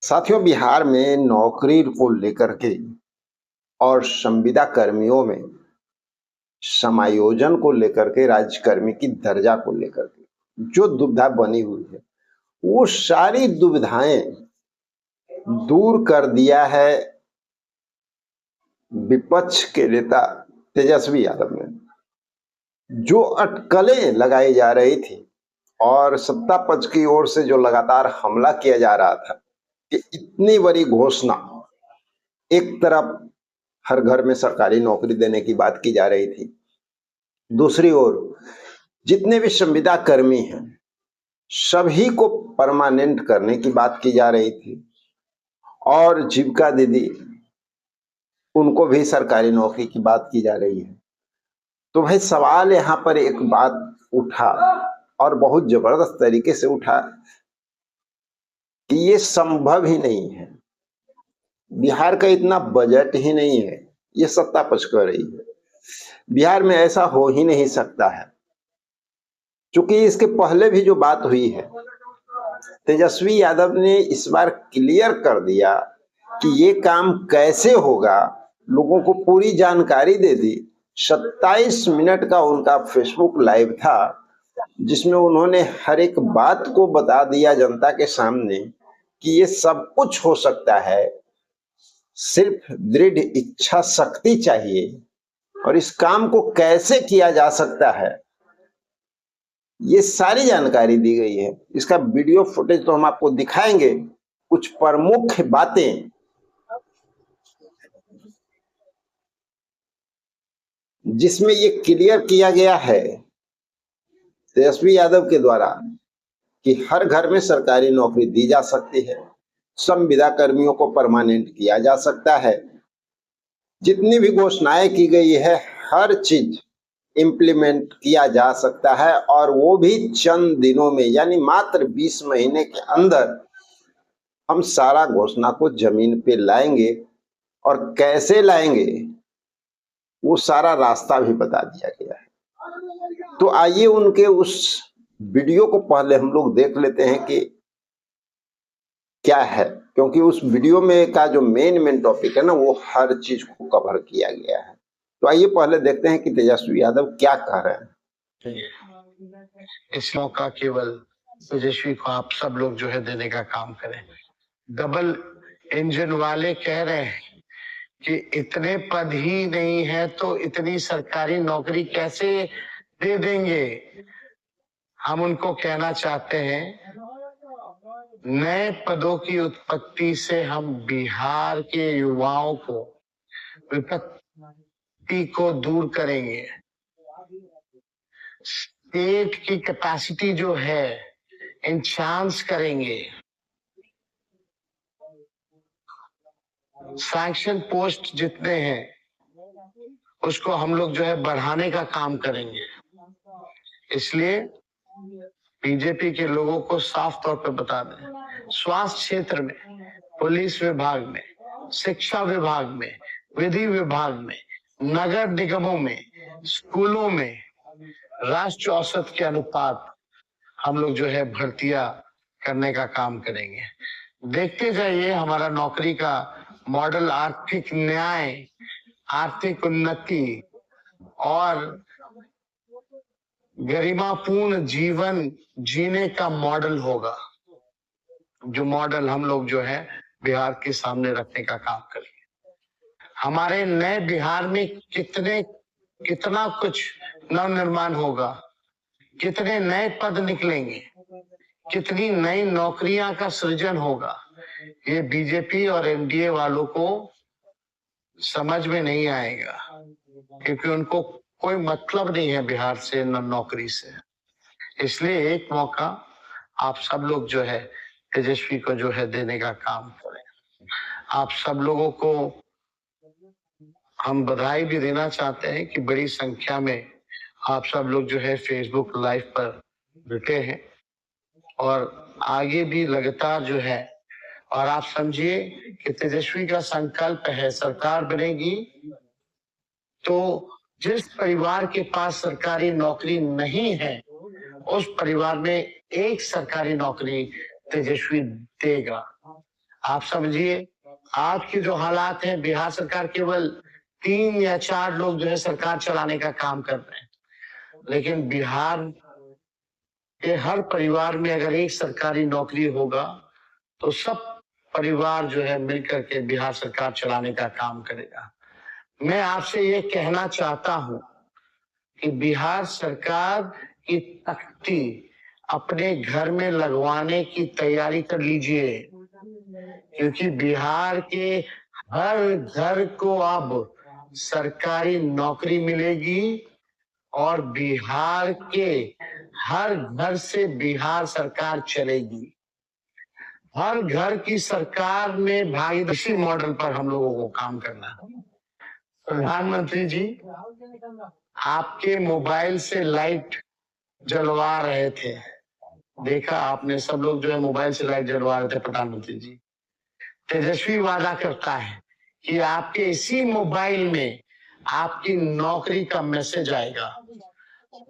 साथियों, बिहार में नौकरी को लेकर के और संविदा कर्मियों में समायोजन को लेकर के राज्यकर्मी की दर्जा को लेकर के जो दुविधा बनी हुई है, वो सारी दुविधाएं दूर कर दिया है विपक्ष के नेता तेजस्वी यादव ने। जो अटकलें लगाई जा रही थी और सत्ता पक्ष की ओर से जो लगातार हमला किया जा रहा था कि इतनी बड़ी घोषणा, एक तरफ हर घर में सरकारी नौकरी देने की बात की जा रही थी, दूसरी ओर जितने भी संविदा कर्मी हैं सभी को परमानेंट करने की बात की जा रही थी और जीविका दीदी उनको भी सरकारी नौकरी की बात की जा रही है। तो भाई सवाल यहाँ पर एक बात उठा और बहुत जबरदस्त तरीके से उठा कि ये संभव ही नहीं है, बिहार का इतना बजट ही नहीं है, ये सत्ता पक्ष कर रही है, बिहार में ऐसा हो ही नहीं सकता है। क्योंकि इसके पहले भी जो बात हुई है, तेजस्वी यादव ने इस बार क्लियर कर दिया कि ये काम कैसे होगा, लोगों को पूरी जानकारी दे दी। 27 मिनट का उनका फेसबुक लाइव था जिसमें उन्होंने हर एक बात को बता दिया जनता के सामने कि ये सब कुछ हो सकता है, सिर्फ दृढ़ इच्छा शक्ति चाहिए और इस काम को कैसे किया जा सकता है, ये सारी जानकारी दी गई है। इसका वीडियो फुटेज तो हम आपको दिखाएंगे, कुछ प्रमुख बातें जिसमें ये क्लियर किया गया है तेजस्वी यादव के द्वारा कि हर घर में सरकारी नौकरी दी जा सकती है, संविदा कर्मियों को परमानेंट किया जा सकता है, जितनी भी घोषणाएं की गई है हर चीज इम्प्लीमेंट किया जा सकता है और वो भी चंद दिनों में, यानी मात्र 20 महीने के अंदर हम सारा घोषणा को जमीन पे लाएंगे और कैसे लाएंगे वो सारा रास्ता भी बता दिया गया है। तो आइए उनके उस वीडियो को पहले हम लोग देख लेते हैं कि क्या है, क्योंकि उस वीडियो में का जो मेन टॉपिक है ना, वो हर चीज को कवर किया गया है। तो आइए पहले देखते हैं कि तेजस्वी यादव क्या कह रहे हैं। इस मौका केवल तेजस्वी को आप सब लोग जो है देने का काम करें। डबल इंजन वाले कह रहे हैं कि इतने पद ही नहीं है तो इतनी सरकारी नौकरी कैसे दे देंगे। हम उनको कहना चाहते हैं, नए पदों की उत्पत्ति से हम बिहार के युवाओं को विपत्ति को दूर करेंगे। स्टेट की कैपेसिटी जो है एनहांस करेंगे। सैंक्शन पोस्ट जितने हैं उसको हम लोग जो है बढ़ाने का काम करेंगे। इसलिए बीजेपी के लोगों को साफ तौर पर बता दें, स्वास्थ्य क्षेत्र में, पुलिस विभाग में, शिक्षा विभाग में, विधि विभाग में, नगर निगमों में, स्कूलों में राष्ट्रीय औसत के अनुपात हम लोग जो है भर्तियां करने का काम करेंगे। देखते जाइए हमारा नौकरी का मॉडल आर्थिक न्याय, आर्थिक उन्नति और गरिमापूर्ण जीवन जीने का मॉडल होगा, जो मॉडल हम लोग जो है बिहार के सामने रखने का काम करेंगे। हमारे नए बिहार में कितना कुछ नवनिर्माण होगा, कितने नए पद निकलेंगे, कितनी नई नौकरियां का सृजन होगा, ये बीजेपी और एनडीए वालों को समझ में नहीं आएगा, क्योंकि उनको कोई मतलब नहीं है बिहार से, नौकरी से। इसलिए एक मौका आप सब लोग जो है तेजस्वी को जो है देने का काम करें। आप सब लोगों को हम बधाई भी देना चाहते हैं कि बड़ी संख्या में आप सब लोग जो है फेसबुक लाइव पर जुटे हैं और आगे भी लगातार जो है, और आप समझिए कि तेजस्वी का संकल्प है सरकार बनेगी तो जिस परिवार के पास सरकारी नौकरी नहीं है उस परिवार में एक सरकारी नौकरी तेजस्वी देगा। आप समझिए आज के जो हालात हैं, बिहार सरकार केवल 3 या 4 लोग जो है सरकार चलाने का काम कर रहे हैं, लेकिन बिहार के हर परिवार में अगर एक सरकारी नौकरी होगा तो सब परिवार जो है मिलकर के बिहार सरकार चलाने का काम करेगा। मैं आपसे ये कहना चाहता हूं कि बिहार सरकार की तख्ती अपने घर में लगवाने की तैयारी कर लीजिए, क्योंकि बिहार के हर घर को अब सरकारी नौकरी मिलेगी और बिहार के हर घर से बिहार सरकार चलेगी। हर घर की सरकार में भागीदारी मॉडल पर हम लोगों को काम करना है। प्रधानमंत्री जी आपके मोबाइल से लाइट जलवा रहे थे, देखा आपने, सब लोग जो है मोबाइल से लाइट जलवा रहे थे। प्रधानमंत्री जी तेजस्वी वादा करता है कि आपके इसी मोबाइल में आपकी नौकरी का मैसेज आएगा।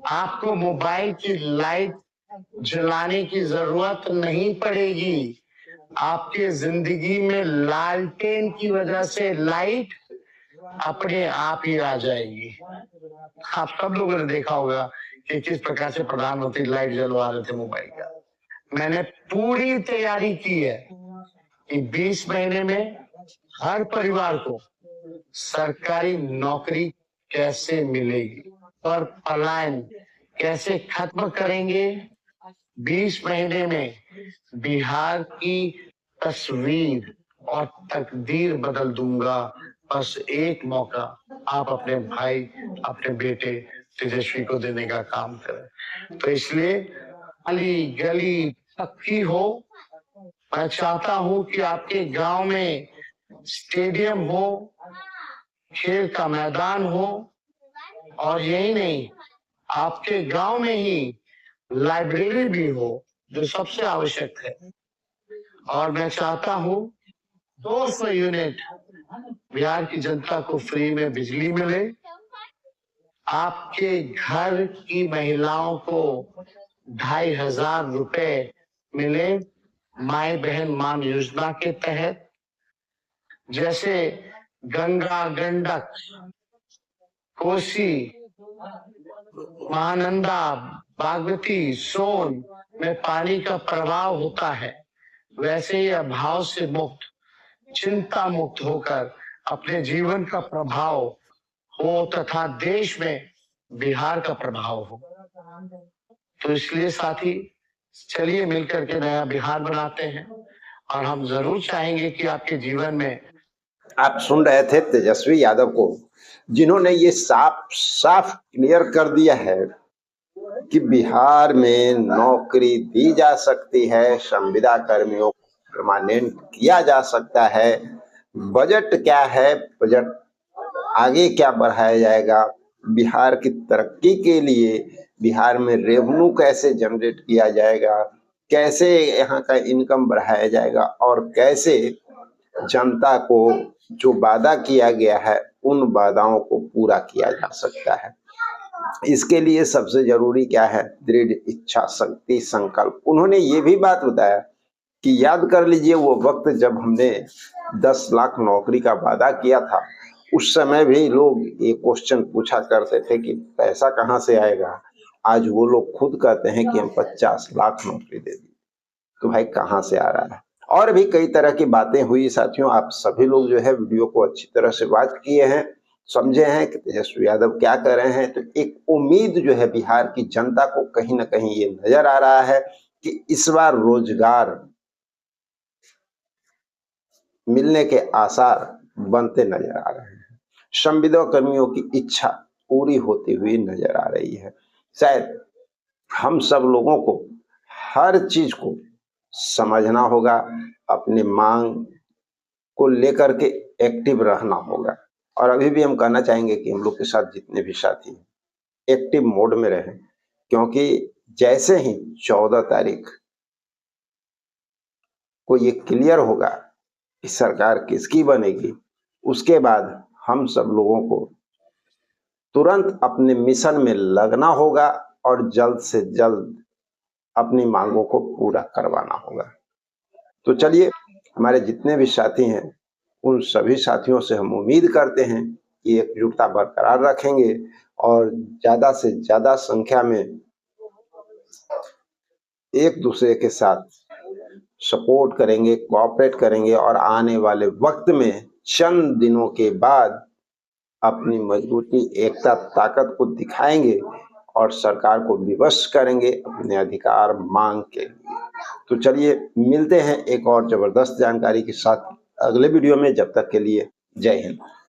आपको मोबाइल की लाइट जलाने की जरूरत नहीं पड़ेगी। आपके जिंदगी में लालटेन की वजह से लाइट अपने आप ही आ जाएगी। आप सब लोगों ने देखा होगा कि किस प्रकार से प्रधानमंत्री लाइट जलवा रहे थे मोबाइल का। मैंने पूरी तैयारी की है कि 20 महीने में हर परिवार को सरकारी नौकरी कैसे मिलेगी और पलायन कैसे खत्म करेंगे। 20 महीने में बिहार की तस्वीर और तकदीर बदल दूंगा। बस एक मौका आप अपने भाई, अपने बेटे तेजस्वी को देने का काम करें। तो इसलिए गली गली पक्की हो। मैं चाहता हूं कि आपके गांव में स्टेडियम हो, खेल का मैदान हो, और यही नहीं, आपके गांव में ही लाइब्रेरी भी हो, जो सबसे आवश्यक है। और मैं चाहता हूं 200 यूनिट बिहार की जनता को फ्री में बिजली मिले। आपके घर की महिलाओं को 2500 रुपए मिले माई बहन मान योजना के तहत। जैसे गंगा, गंडक, कोसी, महानंदा, बागमती, सोन में पानी का प्रवाह होता है, वैसे ही अभाव से मुक्त, चिंता मुक्त होकर अपने जीवन का प्रभाव हो तथा देश में बिहार का प्रभाव हो। तो इसलिए साथी, चलिए मिलकर के नया बिहार बनाते हैं। और हम जरूर चाहेंगे कि आपके जीवन में, आप सुन रहे थे तेजस्वी यादव को, जिन्होंने ये साफ साफ क्लियर कर दिया है कि बिहार में नौकरी दी जा सकती है, संविदा कर्मियों को परमानेंट किया जा सकता है। बजट क्या है, बजट आगे क्या बढ़ाया जाएगा, बिहार की तरक्की के लिए बिहार में रेवेन्यू कैसे जनरेट किया जाएगा, कैसे यहाँ का इनकम बढ़ाया जाएगा, और कैसे जनता को जो वादा किया गया है उन वादाओं को पूरा किया जा सकता है। इसके लिए सबसे जरूरी क्या है? दृढ़ इच्छा शक्ति, संकल्प। उन्होंने ये भी बात बताया कि याद कर लीजिए वो वक्त जब हमने 10 लाख नौकरी का वादा किया था, उस समय भी लोग ये क्वेश्चन पूछा करते थे कि पैसा कहाँ से आएगा। आज वो लोग खुद कहते हैं कि हम 50 लाख नौकरी दे दी। तो भाई कहाँ से आ रहा है? और भी कई तरह की बातें हुई साथियों। आप सभी लोग जो है वीडियो को अच्छी तरह से वॉच किए हैं, समझे हैं कि तेजस्वी यादव क्या कर रहे हैं। तो एक उम्मीद जो है बिहार की जनता को कहीं ना कहीं ये नजर आ रहा है कि इस बार रोजगार मिलने के आसार बनते नजर आ रहे हैं। संविदा कर्मियों की इच्छा पूरी होती हुई नजर आ रही है। शायद हम सब लोगों को हर चीज को समझना होगा, अपने मांग को लेकर के एक्टिव रहना होगा। और अभी भी हम कहना चाहेंगे कि हम लोग के साथ जितने भी साथी हैं एक्टिव मोड में रहें, क्योंकि जैसे ही 14 तारीख को ये क्लियर होगा कि सरकार किसकी बनेगी, उसके बाद हम सब लोगों को तुरंत अपने मिशन में लगना होगा और जल्द से जल्द अपनी मांगों को पूरा करवाना होगा। तो चलिए हमारे जितने भी साथी हैं उन सभी साथियों से हम उम्मीद करते हैं कि एकजुटता बरकरार रखेंगे और ज़्यादा से ज़्यादा संख्या में एक दूसरे के साथ सपोर्ट करेंगे, कोऑपरेट करेंगे और आने वाले वक्त में चंद दिनों के बाद अपनी मजबूती, एकता, ताकत को दिखाएंगे और सरकार को विवश करेंगे अपने अधिकार मांग के लिए। तो चलिए मिलते हैं एक और जबरदस्त जानकारी के साथ अगले वीडियो में। जब तक के लिए जय हिंद।